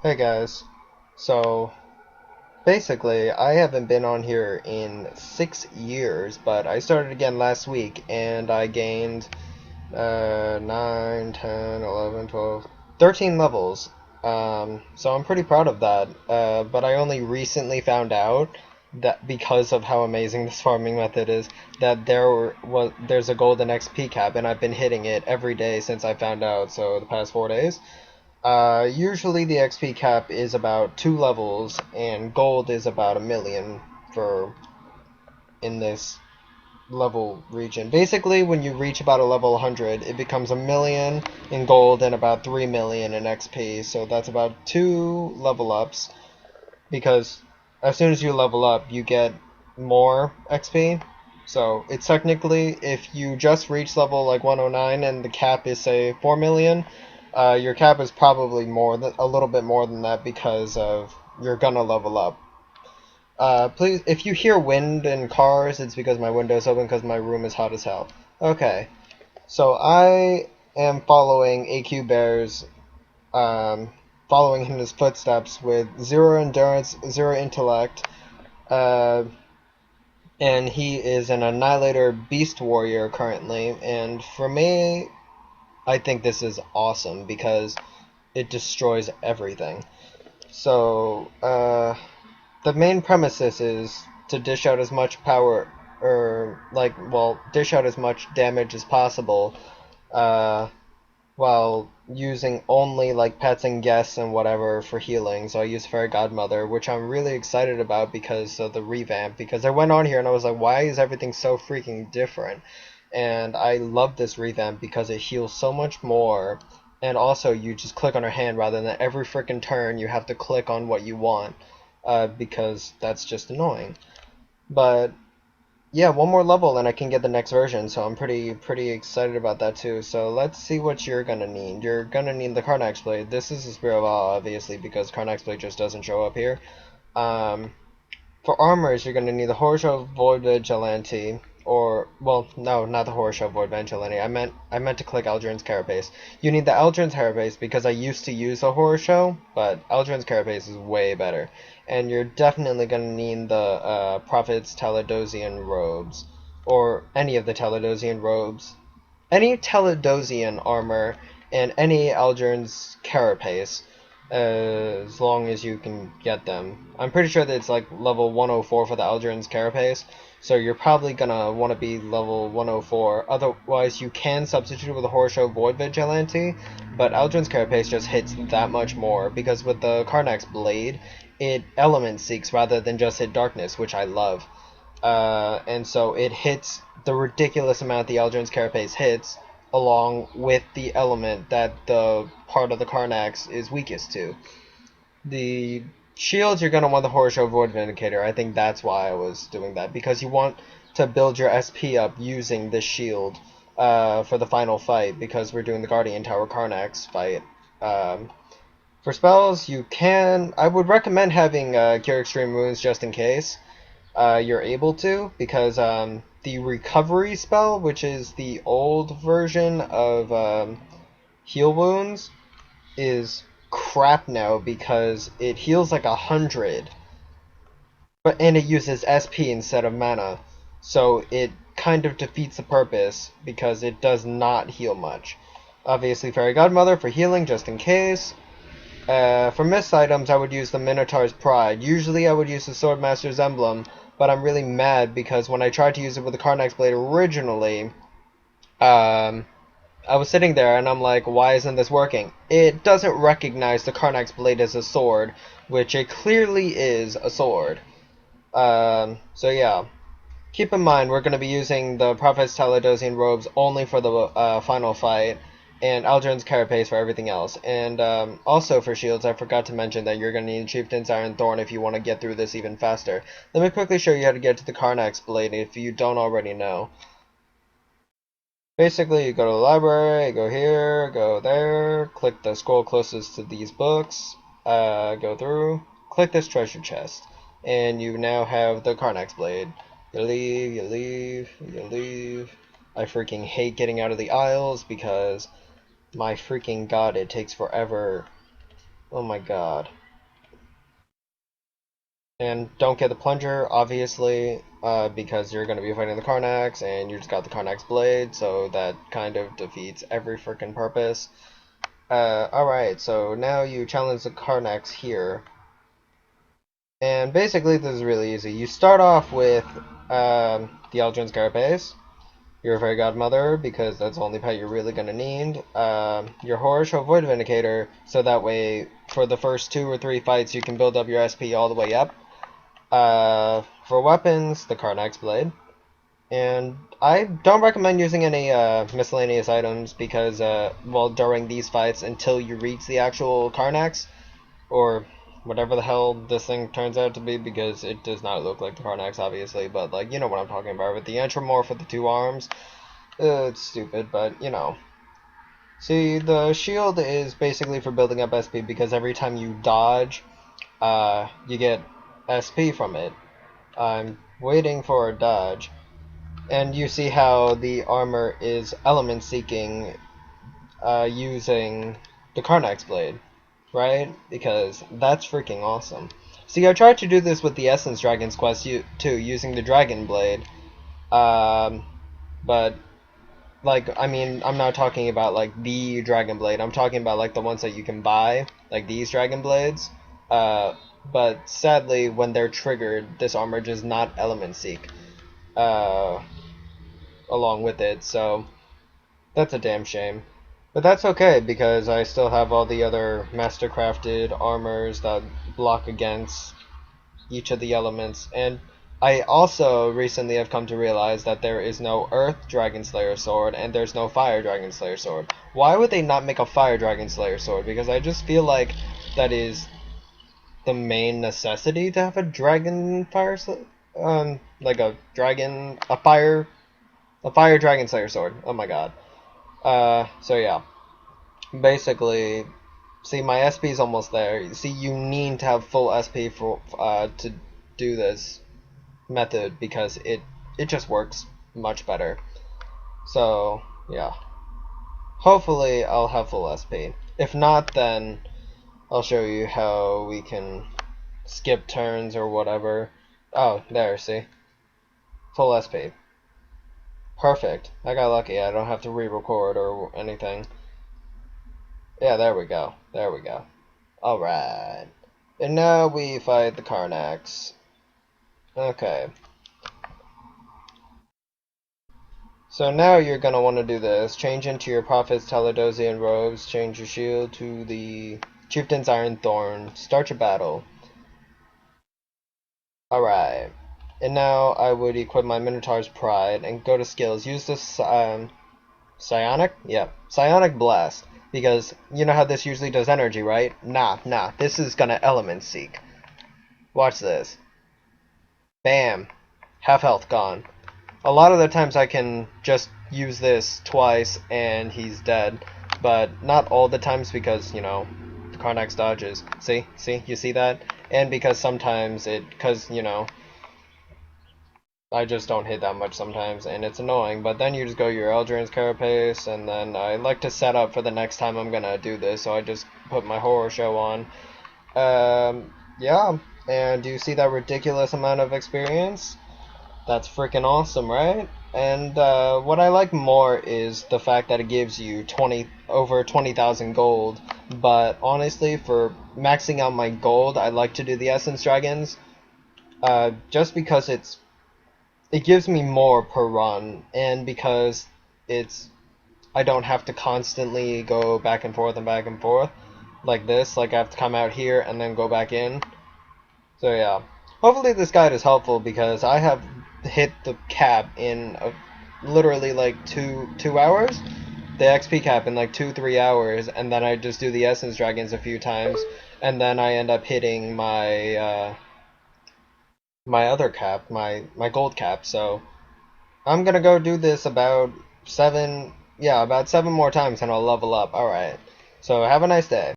Hey guys, so basically I haven't been on here in 6 years, but I started again last week and I gained 9, 10, 11, 12, 13 levels. So I'm pretty proud of that, but I only recently found out that because of how amazing this farming method is, that there's a golden XP cap and I've been hitting it every day since I found out, so the past 4 days. Usually the XP cap is about 2 levels, and gold is about 1 million for in this level region. Basically, when you reach about a level 100, it becomes 1 million in gold and about 3 million in XP. So that's about 2 level ups. Because as soon as you level up, you get more XP. So it's technically, if you just reach level like 109 and the cap is say 4 million, your cap is probably a little bit more than that because of you're gonna level up. Please, if you hear wind and cars, it's because my window's open because my room is hot as hell. Okay, so I am following AQ Bear's um, following in his footsteps with zero endurance, zero intellect, uh, and he is an Annihilator Beast Warrior currently. And for me, I think this is awesome because it destroys everything. So, the main premises is to dish out as much power, or dish out as much damage as possible, uh, while using only like pets and guests and whatever for healing. So I use Fairy Godmother, which I'm really excited about because of the revamp. Because I went on here and I was like, why is everything so freaking different? And I love this revamp because it heals so much more. And also, you just click on her hand rather than every freaking turn you have to click on what you want, because that's just annoying. But yeah, one more level and I can get the next version, so I'm pretty excited about that too. So let's see what you're gonna need. You're gonna need the Carnax Blade. This is the Spirit of Awe, obviously, because Carnax Blade just doesn't show up here. Um, for armors, you're going to need the Horror Void Vigilante, or well, no, not the Horror Void Vigilante. I meant to click Aldrin's Carapace. You need the Aldrin's Carapace because I used to use the Horror Show, but Aldrin's Carapace is way better. And you're definitely going to need the Prophet's Teledosian robes, or any of the Teledosian robes, any Teledosian armor, and any Aldrin's Carapace, as long as you can get them. I'm pretty sure that it's like level 104 for the Aldrin's Carapace, so you're probably gonna want to be level 104. Otherwise, you can substitute with the Horror Void Vigilante, but Aldrin's Carapace just hits that much more, because with the Karnak's Blade, it element seeks rather than just hit darkness, which I love. And so it hits the ridiculous amount the Aldrin's Carapace hits, along with the element that the part of the Karnax is weakest to. The shields, you're going to want the Horror Void Vindicator. I think that's why I was doing that, because you want to build your SP up using this shield for the final fight, because we're doing the Guardian Tower Karnax fight. Um, for spells, I would recommend having Cure Extreme Wounds just in case you're able to, because the recovery spell, which is the old version of heal wounds, is crap now because it heals like 100, and it uses SP instead of mana, so it kind of defeats the purpose because it does not heal much. Obviously, Fairy Godmother for healing just in case. For missed items, I would use the Minotaur's Pride. Usually I would use the Swordmaster's Emblem, but I'm really mad because when I tried to use it with the Karnax Blade originally, um, I was sitting there and I'm like, why isn't this working? It doesn't recognize the Karnax Blade as a sword, which it clearly is a sword. So yeah. Keep in mind, we're going to be using the Prophet's Teledosian robes only for the final fight, and Aldrin's Carapace for everything else. And also for shields, I forgot to mention that you're going to need Chieftain's Iron Thorn if you want to get through this even faster. Let me quickly show you how to get to the Karnax Blade if you don't already know. Basically, you go to the library, go here, go there, click the scroll closest to these books, go through, click this treasure chest, and you now have the Karnax Blade. You leave, you leave, you leave. I freaking hate getting out of the aisles because, my freaking god, it takes forever. Oh my god. And don't get the plunger, obviously, because you're going to be fighting the Karnax, and you just got the Karnax blade, so that kind of defeats every freaking purpose. Alright, so now you challenge the Karnax here. And basically, this is really easy. You start off with the Eldrin's Carapace, your Fairy Godmother, because that's the only pet you're really going to need. Your horse, or Void Vindicator, so that way, for the first 2 or 3 fights, you can build up your SP all the way up. For weapons, the Karnax Blade. And I don't recommend using any miscellaneous items because, well, during these fights until you reach the actual Karnax, or whatever the hell this thing turns out to be, because it does not look like the Karnax, obviously, but, like, you know what I'm talking about. With the Entramorph with the 2 arms, it's stupid, but, you know. See, the shield is basically for building up SP because every time you dodge, you get SP from it. I'm waiting for a dodge. And you see how the armor is element seeking using the Karnax blade, right? Because that's freaking awesome. See, I tried to do this with the Essence Dragon's Quest too, using the Dragon Blade. But, like, I mean, I'm not talking about, like, the Dragon Blade. I'm talking about, like, the ones that you can buy, like these Dragon Blades. But sadly, when they're triggered, this armor does not element seek. Along with it, so that's a damn shame. But that's okay, because I still have all the other mastercrafted armors that block against each of the elements, and I also recently have come to realize that there is no Earth Dragon Slayer sword, and there's no Fire Dragon Slayer sword. Why would they not make a Fire Dragon Slayer sword? Because I just feel like that is the main necessity to have a Dragon Fire like a Fire Dragon Slayer sword. Oh my god. So yeah. Basically, see, my SP is almost there. See, you need to have full SP for to do this method because it just works much better. So, yeah. Hopefully, I'll have full SP. If not, then I'll show you how we can skip turns or whatever. Oh, there, see? Full SP. Perfect. I got lucky. I don't have to re-record or anything. Yeah, there we go. There we go. Alright. And now we fight the Karnax. Okay. So now you're going to want to do this. Change into your Prophet's Teledosian robes. Change your shield to the Chieftain's Iron Thorn. Start your battle. Alright. And now I would equip my Minotaur's Pride and go to skills. Use this, Psionic? Yeah. Psionic Blast. Because you know how this usually does energy, right? Nah. This is gonna element seek. Watch this. Bam. Half health gone. A lot of the times I can just use this twice and he's dead. But not all the times because, you know, the Karnax dodges. See? You see that? And because sometimes because, you know, I just don't hit that much sometimes, and it's annoying. But then you just go your Eldrin's Carapace, and then I like to set up for the next time I'm gonna do this, so I just put my horror show on. Yeah, and do you see that ridiculous amount of experience? That's freaking awesome, right? And what I like more is the fact that it gives you over 20,000 gold. But honestly, for maxing out my gold, I like to do the Essence Dragons, just because it gives me more per run, and because I don't have to constantly go back and forth like this. Like I have to come out here and then go back in. So yeah, hopefully this guide is helpful because I have hit the cap in literally like two hours, the XP cap in like 2-3 hours, and then I just do the Essence Dragons a few times, and then I end up hitting my other cap, my gold cap. So I'm gonna go do this about 7 more times and I'll level up. Alright. So have a nice day.